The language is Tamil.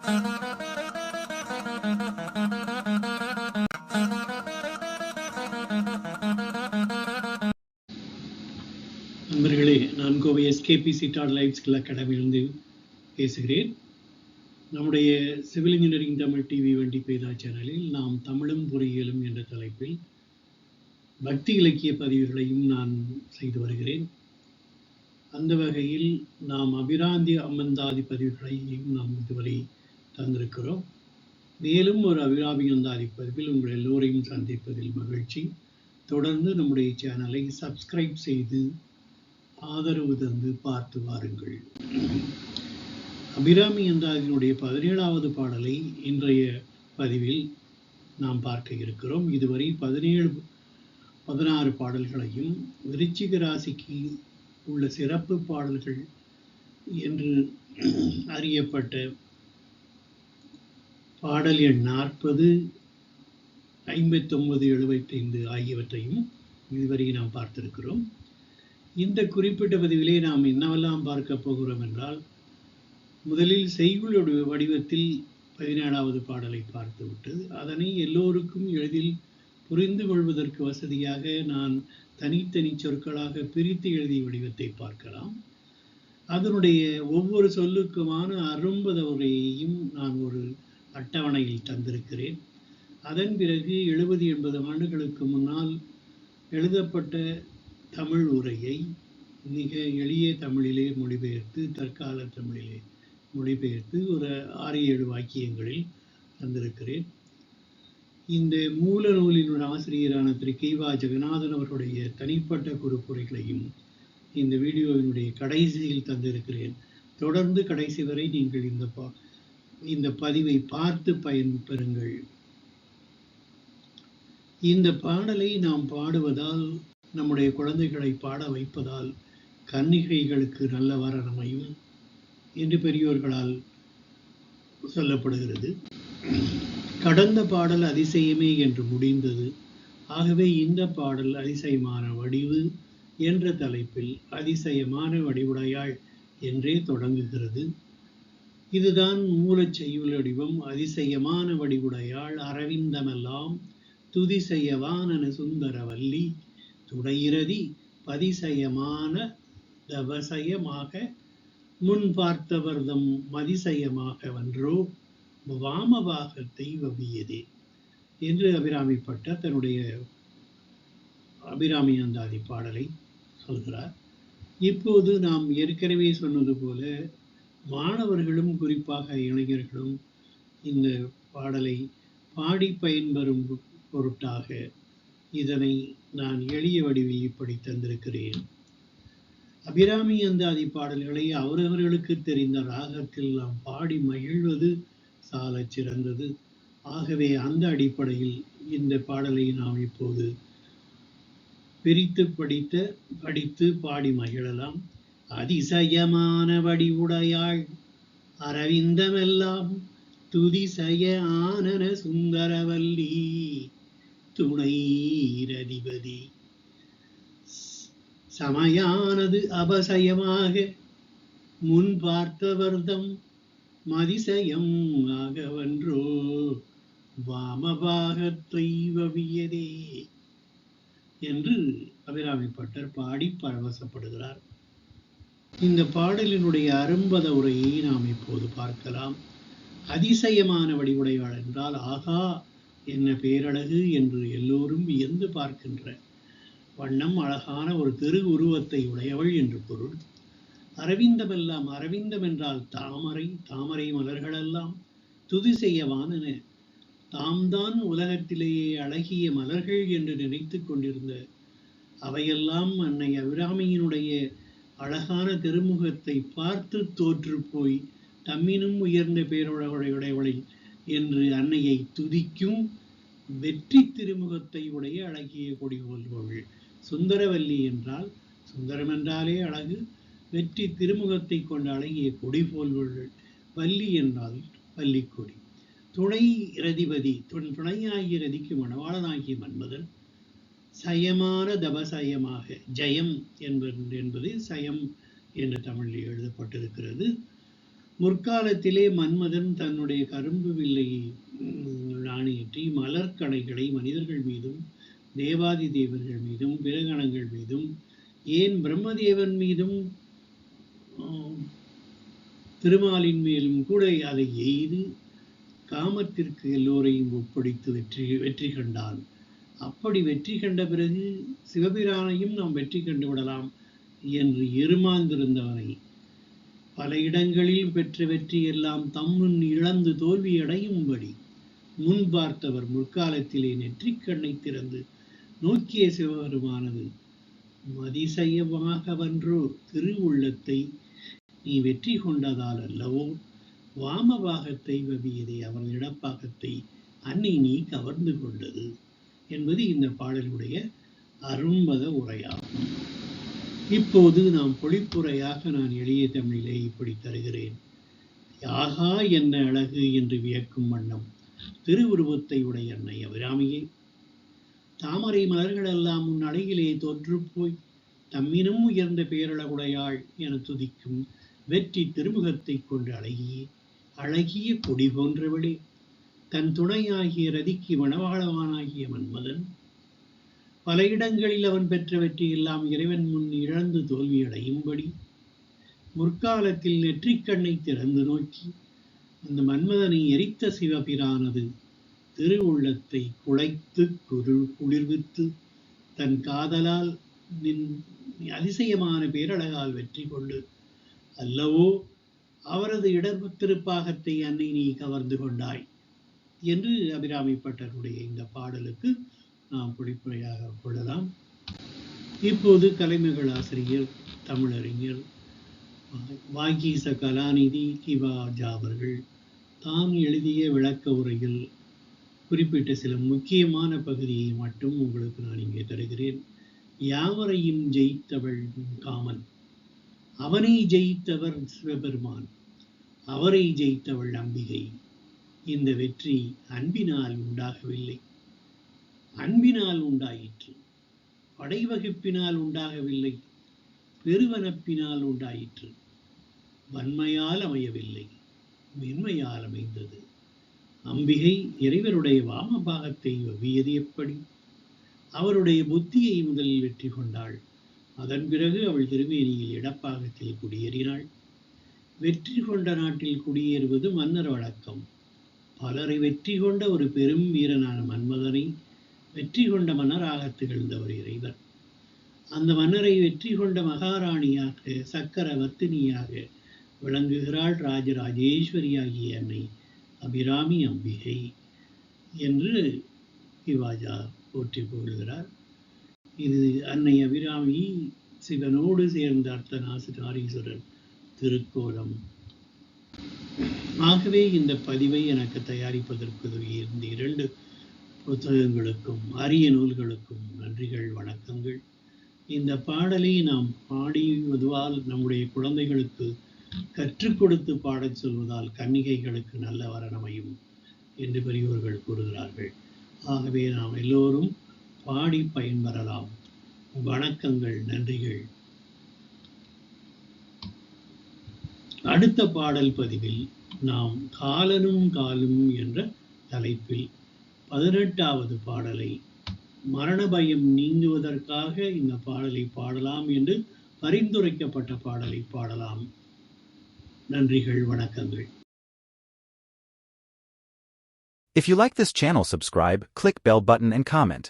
நண்பர்களே, நான் கோவை எஸ்கேபி சிட்டார் லைஃப் ஸ்கில் அகாடமியிலிருந்து பேசுகிறேன். நம்முடைய சிவில் இன்ஜினியரிங் தமிழ் டிவி வண்டி பேதா சேனலில் நாம் தமிழும் பொறியியலும் என்ற தலைப்பில் பக்தி இலக்கிய பதிவுகளையும் நான் செய்து வருகிறேன். அந்த வகையில் நாம் அபிராந்தி அம்மந்தாதி பதிவுகளையும் நாம் இதுவரை தந்திருக்கிறோம். மேலும் ஒரு அபிராமி அந்தாதி பதிவில் உங்கள் எல்லோரையும் சந்திப்பதில் மகிழ்ச்சி. தொடர்ந்து நம்முடைய சேனலை சப்ஸ்கிரைப் செய்து ஆதரவு தந்து பார்த்து வாருங்கள். அபிராமி அந்தாதியினுடைய 17வது பாடலை இன்றைய பதிவில் நாம் பார்க்க இருக்கிறோம். இதுவரை 16 பாடல்களையும் விருச்சிக ராசிக்கு உள்ள சிறப்பு பாடல்கள் என்று அறியப்பட்ட பாடல் எண் 40, 59, 75 ஆகியவற்றையும் இதுவரை நாம் பார்த்திருக்கிறோம். இந்த குறிப்பிட்ட பதிவிலே நாம் என்னவெல்லாம் பார்க்க போகிறோம் என்றால், முதலில் செய்யுளுடைய வடிவத்தில் 17வது பாடலை பார்த்துவிட்டு அதனை எல்லோருக்கும் எளிதில் புரிந்து கொள்வதற்கு வசதியாக நான் தனித்தனி சொற்களாக பிரித்து எழுதிய வடிவத்தை பார்க்கலாம். அதனுடைய ஒவ்வொரு சொல்லுக்குமான அரும்பத உரையையும் நான் ஒரு அட்டவணையில் தந்திருக்கிறேன். அதன் பிறகு 70-80 ஆண்டுகளுக்கு முன்னால் எழுதப்பட்ட தமிழ் உரையை மிக எளிய தமிழிலே மொழிபெயர்த்து, தற்கால தமிழிலே மொழிபெயர்த்து ஒரு 6-7 வாக்கியங்களில் தந்திருக்கிறேன். இந்த மூல நூலினுடைய ஆசிரியரான திரு கி.வா. ஜெகநாதன் அவர்களுடைய தனிப்பட்ட குறிப்புரைகளையும் இந்த வீடியோவினுடைய கடைசியில் தந்திருக்கிறேன். தொடர்ந்து கடைசி வரை நீங்கள் இந்த பதிவை பார்த்து பயன்பெறுங்கள். இந்த பாடலை நாம் பாடுவதால், நம்முடைய குழந்தைகளை பாட வைப்பதால் கன்னிகைகளுக்கு நல்ல வரன் அமையும் என்று பெரியோர்களால் சொல்லப்படுகிறது. கடந்த பாடல் அதிசயமே என்று முடிந்தது. ஆகவே இந்த பாடல் அதிசயமான வடிவு என்ற தலைப்பில் அதிசயமான வடிவுடையாள் என்றே தொடங்குகிறது. இதுதான் மூலச் செய்யுள் வடிவம். அதிசயமான வடிவுடையாள் அரவிந்தமெல்லாம் துதிசெய்யவானன சுந்தரவல்லி துடையிரதி பதிசயமான தவசயமாக முன் பார்த்தவர்தம் மதிசயமாக வென்றோ வாமபாகத்தை வவியதே என்று அபிராமிப்பட்டர் தன்னுடைய அபிராமி அந்தாதி பாடலை சொல்கிறார். இப்போது நாம் ஏற்கனவே சொன்னது போல மாணவர்களும் குறிப்பாக இளைஞர்களும் இந்த பாடலை பாடி பயன்பெறும் பொருட்டாக இதனை நான் எளிய வடிவில் இப்படி தந்திருக்கிறேன். அபிராமி அந்தாதி பாடல்களை அவரவர்களுக்கு தெரிந்த ராகத்தில் நாம் பாடி மகிழ்வது சாலச் சிறந்தது. ஆகவே அந்த அடிப்படையில் இந்த பாடலை நாம் இப்போது பிரித்து படித்து பாடி மகிழலாம். அதிசயமான வடிவுடையாள் அரவிந்தமெல்லாம் துதிசய ஆனன சுந்தரவல்லி துணைரதிபதி சமயானது அபசயமாக முன் பார்த்தவர்தம் மதிசயம் ஆகவன்றோ வாமபாகத்தை வவியதே என்று அபிராமிப்பட்டர் பாடி பரவசப்படுகிறார். இந்த பாடலினுடைய அரும்பத உரையை நாம் இப்போது பார்க்கலாம். அதிசயமான வடிவுடையாள் என்றால் ஆகா என்ன பேரழகு என்று எல்லோரும் வியந்து பார்க்கின்ற வண்ணம் அழகான ஒரு திரு உருவத்தை உடையவள் என்று பொருள். அரவிந்தமெல்லாம், அரவிந்தம் என்றால் தாமரை மலர்களெல்லாம் துதி செய்யவானன, தாம்தான் உலகத்திலேயே அழகிய மலர்கள் என்று நினைத்து கொண்டிருந்த அவையெல்லாம் அன்னை அபிராமியினுடைய அழகான திருமுகத்தை பார்த்து தோற்று போய் தம்மினும் உயர்ந்த பேருடையவளை என்று அன்னையை துதிக்கும் வெற்றி திருமுகத்தை உடைய அழகிய கொடி போல்வள். சுந்தரவல்லி என்றால், சுந்தரம் என்றாலே அழகு, வெற்றி திருமுகத்தை கொண்ட அழகிய கொடி போல்வள். வள்ளி என்றால் வள்ளிக்கொடி. துணை இரதிபதி, துணையாகிய ரதிக்கு மணவாளனாகிய மன்மதன். சயமான முற்காலத்திலே மன்மதன் தன்னுடைய கரும்பு வில்லை நாணேற்றி மலர்கணைகளை மனிதர்கள் மீதும் தேவாதி தேவர்கள் மீதும் பிரகணங்கள் மீதும் ஏன் பிரம்மதேவன் மீதும் திருமாலின் மேலும் கூட அதை எய்து காமத்திற்கு எல்லோரையும் ஒப்படைத்து வெற்றி கண்டான். அப்படி வெற்றி கண்ட பிறகு சிவபிரானையும் நாம் வெற்றி கண்டு விடலாம் என்று எருமாந்திருந்தவனை பல இடங்களில் பெற்ற வெற்றி எல்லாம் தம்முன் இழந்து தோல்வி அடையும்படி முன் பார்த்தவர் முற்காலத்திலே நெற்றிக்கண்ணை திறந்து நோக்கிய சிவபெருமானது மதிசயமாக வென்றோ திருவுள்ளத்தை நீ வெற்றி கொண்டதால் அல்லவோ வாமபாகத்தை வபியதை அவரது இடப்பாகத்தை அன்னை நீ கவர்ந்து கொண்டது என்பது இந்த பாடலுடைய அரும்பத உரையாகும். இப்போது நாம் பொழிப்புரையாக நான் எளிய தமிழிலே இப்படி தருகிறேன். யாகா என்ன அழகு என்று வியக்கும் வண்ணம் திருவுருவத்தை உடைய அன்னை அபிராமியே, தாமரை மலர்களெல்லாம் உன் அழகிலே தோற்று போய் தம்மினும் உயர்ந்த பேரழகுடையாள் என துதிக்கும் வெற்றி திருமுகத்தை கொண்டு அழகிய கொடி போன்றவளே, தன் துணையாகிய ரதிக்கு மணவாளவானாகிய மன்மதன் பல இடங்களில் அவன் பெற்ற வெற்றி எல்லாம் இறைவன் முன் இழந்து தோல்வியடையும்படி முற்காலத்தில் நெற்றிக்கண்ணை திறந்து நோக்கி அந்த மன்மதனை எரித்த சிவபிரானது திருவுள்ளத்தை குலைத்து குளிர்வித்து தன் காதலால் அதிசயமான பேரழகால் வெற்றி கொண்டு அல்லவோ அவரது இடத்திருப்பாகத்தை அன்னை நீ கவர்ந்து கொண்டாய் என்று அபிராமிப்பட்டருடைய இந்த பாடலுக்கு நாம் பொழிப்புரையாக கொள்ளலாம். இப்போது கலைமகள் ஆசிரியர் தமிழறிஞர் வாகீச கலாநிதி கிவாஜா அவர்கள் தான் எழுதிய விளக்க உரையில் குறிப்பிட்ட சில முக்கியமான பகுதியை மட்டும் உங்களுக்கு நான் இங்கே தருகிறேன். யாவரையும் ஜெயித்தவள் காமன், அவனை ஜெயித்தவர் சிவபெருமான், அவரை ஜெயித்தவள் அம்பிகை. இந்த வெற்றி அன்பினால் உண்டாகவில்லை, அன்பினால் உண்டாயிற்று. படைவகுப்பினால் உண்டாகவில்லை, பெருவனப்பினால் உண்டாயிற்று. வன்மையால் அமையவில்லை, மென்மையால் அமைந்தது. அம்பிகை இறைவருடைய வாமபாகத்தை வவ்வியது எப்படி? அவருடைய புத்தியை முதலில் வெற்றி கொண்டாள். அதன் பிறகு அவள் திருமேனியில் இடப்பாகத்தில் குடியேறினாள். வெற்றி கொண்ட நாட்டில் குடியேறுவது மன்னர் வழக்கம். பலரை வெற்றி கொண்ட ஒரு பெரும் வீரனான மன்மதனை வெற்றி கொண்ட மன்னராக திகழ்ந்தவர் இறைவர். அந்த மன்னரை வெற்றி கொண்ட மகாராணியாக சக்கரவர்த்தினியாக விளங்குகிறாள் ராஜராஜேஸ்வரியாகிய அன்னை அபிராமி அம்பிகை என்று கிவாஜா போற்றி புகழ்கிறார். இது அன்னை அபிராமி சிவனோடு சேர்ந்த அர்த்தநாரீஸ்வரர் திருக்கோலம். ஆகவே இந்த பதிவை எனக்கு தயாரிப்பதற்கு இருந்த 2 புத்தகங்களுக்கும் அரிய நூல்களுக்கும் நன்றிகள், வணக்கங்கள். இந்த பாடலை நாம் பாடுவதால் நம்முடைய குழந்தைகளுக்கு கற்றுக் கொடுத்து பாடச் சொல்வதால் கன்னிகைகளுக்கு நல்ல வரணமையும் என்று பெரியோர்கள் கூறுகிறார்கள். ஆகவே நாம் எல்லோரும் பாடி பயன்பெறலாம். வணக்கங்கள், நன்றிகள். அடுத்த பாடல் பதிவில் நாம் காலனும் காலும் என்ற தலைப்பில் 18வது பாடலை மரண பயம் நீங்குவதற்காக இந்த பாடலை பாடலாம் என்று பரிந்துரைக்கப்பட்ட பாடலை பாடலாம். நன்றிகள், வணக்கங்கள். If you like this channel, subscribe, click bell button and comment.